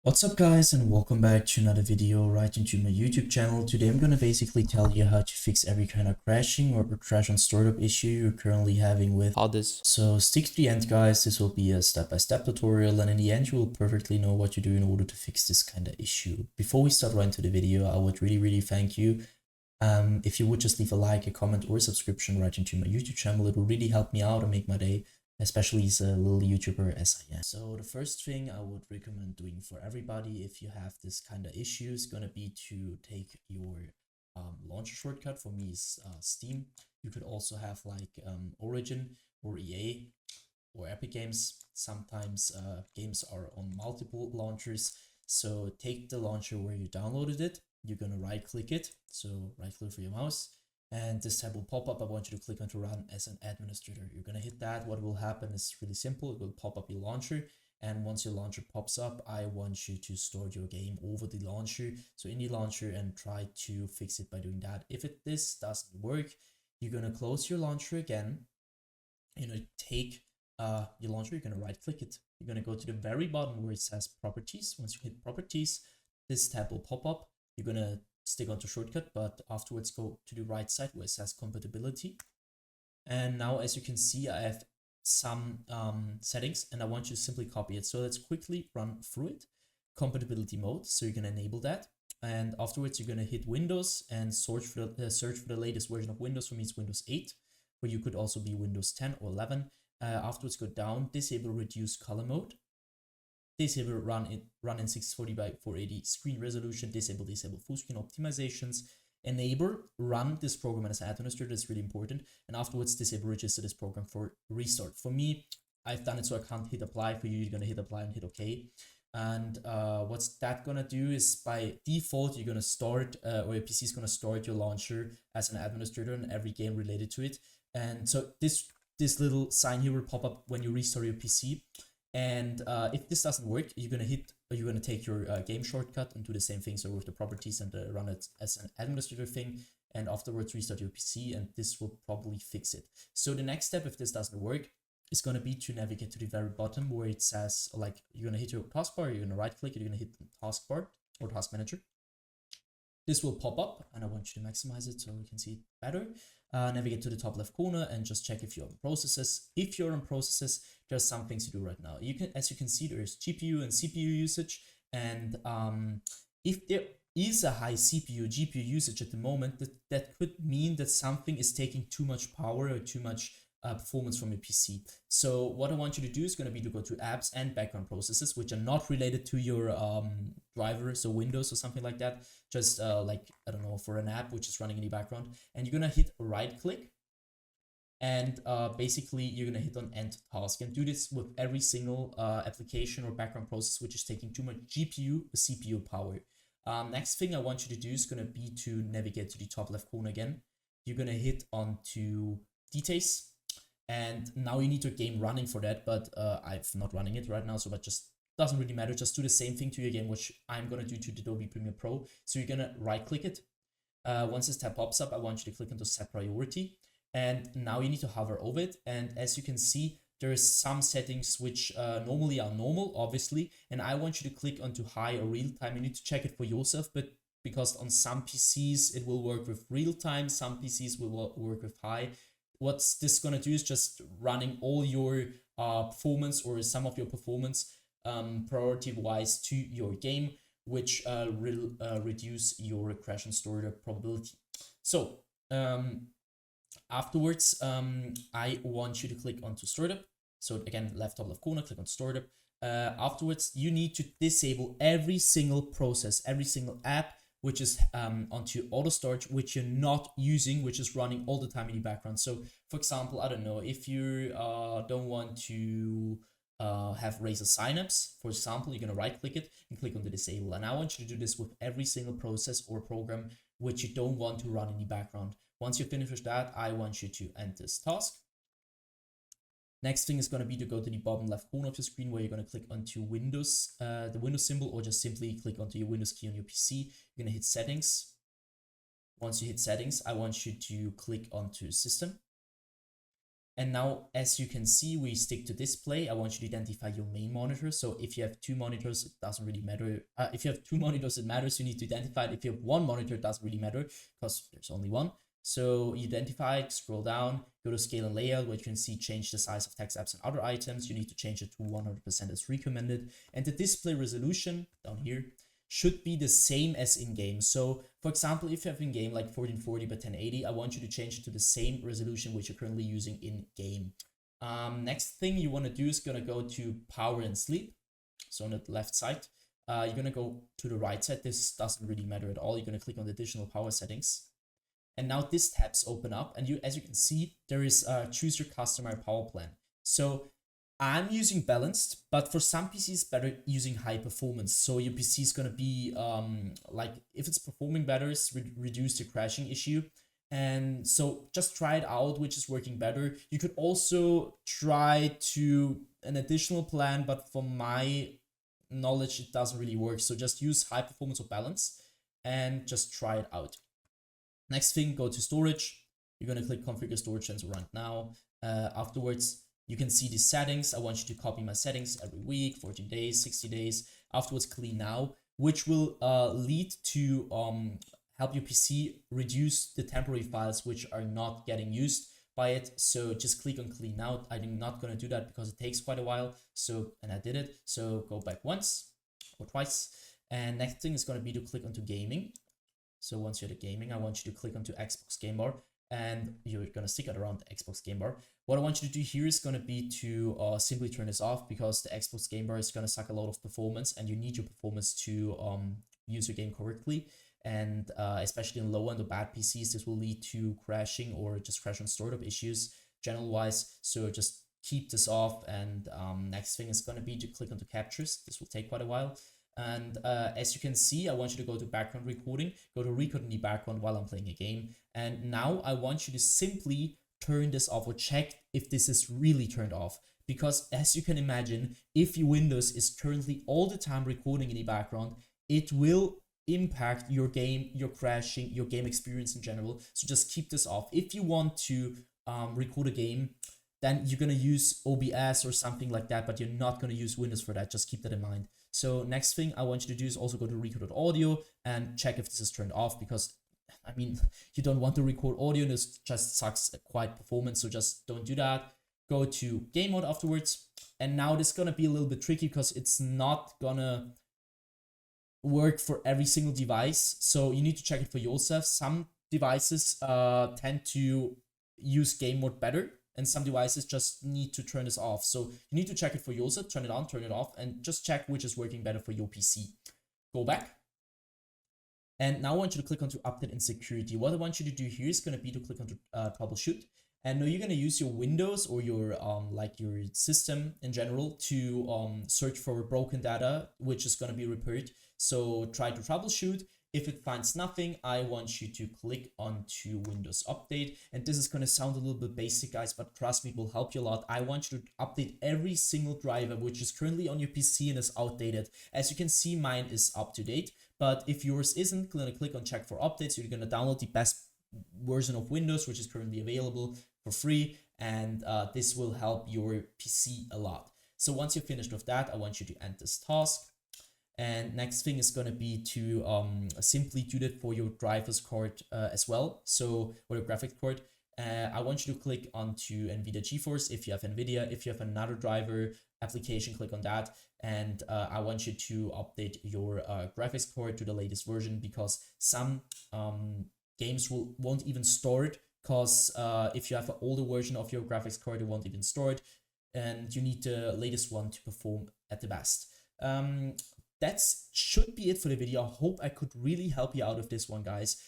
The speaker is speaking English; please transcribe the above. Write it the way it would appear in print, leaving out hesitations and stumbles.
What's up guys, and welcome back to another video right into my YouTube channel. Today I'm gonna basically tell you how to fix every kind of crashing or crash on startup issue you're currently having with others. So stick to the end guys, this will be a step-by-step tutorial, and in the end you will perfectly know what you do in order to fix this kind of issue. Before we start right into the video, I would really thank you if you would just leave a like, a comment, or a subscription right into my YouTube channel. It will really help me out and make my day, especially as a little YouTuber as I am. So the first thing I would recommend doing for everybody if you have this kind of issue is gonna be to take your launcher shortcut. For me is Steam. You could also have like Origin or EA or Epic Games. Sometimes games are on multiple launchers. So take the launcher where you downloaded it. You're gonna right click it. So right click for your mouse. And this tab will pop up. I want you to click on to run as an administrator. You're gonna hit that. What will happen is really simple. It will pop up your launcher. And once your launcher pops up, I want you to start your game over the launcher. So in the launcher and try to fix it by doing that. If this doesn't work, you're gonna close your launcher again. You're gonna take your launcher, you're gonna right click it. You're gonna go to the very bottom where it says properties. Once you hit properties, this tab will pop up. You're gonna stick onto shortcut, but afterwards go to the right side where it says compatibility. And now as you can see, I have some settings and I want you to simply copy it. So let's quickly run through it. Compatibility mode, so you're gonna enable that. And afterwards you're gonna hit Windows and search for the latest version of Windows. For me it's Windows 8, but you could also be Windows 10 or 11. Afterwards go down, disable reduce color mode. Disable run in 640 by 480 screen resolution. Disable full screen optimizations. Enable run this program as an administrator. That's really important. And afterwards disable register this program for restart. For me, I've done it so I can't hit apply. For you, you're gonna hit apply and hit OK. And what's that gonna do is by default you're gonna start or your PC is gonna start your launcher as an administrator in every game related to it. And so this little sign here will pop up when you restart your PC. And if this doesn't work, you're gonna take your game shortcut and do the same thing. So with the properties and run it as an administrator thing, and afterwards restart your PC, and this will probably fix it. So the next step, if this doesn't work, is gonna be to navigate to the very bottom where it says, like, you're gonna hit your taskbar, you're gonna right click, you're gonna hit the taskbar or task manager. This will pop up, and I want you to maximize it so we can see it better. Navigate to the top left corner and just check if you're on processes. If you're on processes, there's some things to do right now. As you can see, there's GPU and CPU usage, and if there is a high CPU GPU usage at the moment, that could mean that something is taking too much power or too much performance from your PC. So what I want you to do is going to be to go to apps and background processes, which are not related to your driver, so Windows or something like that. Just like, I don't know, for an app which is running in the background, and you're going to hit right click, and basically you're going to hit on end task, and do this with every single application or background process which is taking too much GPU or CPU power. Next thing I want you to do is going to be to navigate to the top left corner again. You're going to hit onto details. And now you need your game running for that, but I'm not running it right now, so that just doesn't really matter. Just do the same thing to your game, which I'm gonna do to the Adobe Premiere Pro. So you're gonna right click it. Once this tab pops up, I want you to click into set priority. And now you need to hover over it. And as you can see, there is some settings which normally are normal, obviously. And I want you to click onto high or real time. You need to check it for yourself, but because on some PCs it will work with real time, some PCs will work with high. What's this gonna do is just running all your performance or some of your performance priority wise to your game, which will reduce your crash and startup probability. So afterwards, I want you to click onto startup. So again, left top left corner, click on startup. Afterwards, you need to disable every single process, every single app which is onto auto start, which you're not using, which is running all the time in the background. So for example, I don't know, if you don't want to have Razer Synapse, for example, you're gonna right click it and click on the disable. And I want you to do this with every single process or program which you don't want to run in the background. Once you finish with that, I want you to end this task. Next thing is going to be to go to the bottom left corner of your screen where you're going to click onto Windows, the Windows symbol, or just simply click onto your Windows key on your PC. You're going to hit settings. Once you hit settings, I want you to click onto system. And now, as you can see, we stick to display. I want you to identify your main monitor. So if you have two monitors, it doesn't really matter. If you have two monitors, it matters. You need to identify it. If you have one monitor, it doesn't really matter because there's only one. So you identify it, scroll down, go to scale and layout, where you can see change the size of text, apps, and other items. You need to change it to 100% as recommended. And the display resolution down here should be the same as in-game. So for example, if you have in-game like 1440 by 1080, I want you to change it to the same resolution which you're currently using in-game. Next thing you want to do is going to go to power and sleep. So on the left side, you're going to go to the right side. This doesn't really matter at all. You're going to click on the additional power settings. And now this tabs open up, and as you can see, there is choose your customer power plan. So I'm using balanced, but for some PCs, better using high performance. So your PC is gonna be like if it's performing better, it's reduce the crashing issue. And so just try it out, which is working better. You could also try to an additional plan, but from my knowledge, it doesn't really work. So just use high performance or balance and just try it out. Next thing, go to storage. You're gonna click configure storage sensor right now. Afterwards, you can see the settings. I want you to copy my settings every week, 14 days, 60 days. Afterwards, clean now, which will lead to help your PC reduce the temporary files which are not getting used by it. So just click on clean now. I'm not gonna do that because it takes quite a while. And I did it. So go back once or twice. And next thing is gonna be to click onto gaming. So once you're at gaming, I want you to click onto Xbox Game Bar, and you're going to stick it around the Xbox Game Bar. What I want you to do here is going to be to simply turn this off, because the Xbox Game Bar is going to suck a lot of performance, and you need your performance to use your game correctly. And especially in low end or bad PCs, this will lead to crashing or just crash on startup issues general wise. So just keep this off. And next thing is going to be to click onto captures. This will take quite a while. And as you can see, I want you to go to background recording, go to record in the background while I'm playing a game. And now I want you to simply turn this off or check if this is really turned off. Because as you can imagine, if your Windows is currently all the time recording in the background, it will impact your game, your crashing, your game experience in general. So just keep this off. If you want to record a game, then you're going to use OBS or something like that, but you're not going to use Windows for that. Just keep that in mind. So next thing I want you to do is also go to record audio and check if this is turned off, because I mean, you don't want to record audio and this just sucks quite performance. So just don't do that. Go to game mode afterwards. And now this is going to be a little bit tricky because it's not gonna work for every single device. So you need to check it for yourself. Some devices tend to use game mode better, and some devices just need to turn this off. So you need to check it for yourself, turn it on, turn it off, and just check which is working better for your PC. Go back. And now I want you to click onto update and security. What I want you to do here is going to be to click onto troubleshoot. And now you're going to use your Windows or your like your system in general to search for broken data, which is going to be repaired. So try to troubleshoot. If it finds nothing, I want you to click onto Windows Update. And this is going to sound a little bit basic, guys, but trust me, it will help you a lot. I want you to update every single driver which is currently on your PC and is outdated. As you can see, mine is up to date. But if yours isn't, going to click on check for updates. You're going to download the best version of Windows, which is currently available for free. And this will help your PC a lot. So once you're finished with that, I want you to end this task. And next thing is going to be to simply do that for your drivers card as well. So, or your graphics card. I want you to click onto NVIDIA GeForce if you have NVIDIA. If you have another driver application, click on that. And I want you to update your graphics card to the latest version, because some games won't even store it. Because if you have an older version of your graphics card, it won't even store it. And you need the latest one to perform at the best. That should be it for the video. I hope I could really help you out with this one, guys.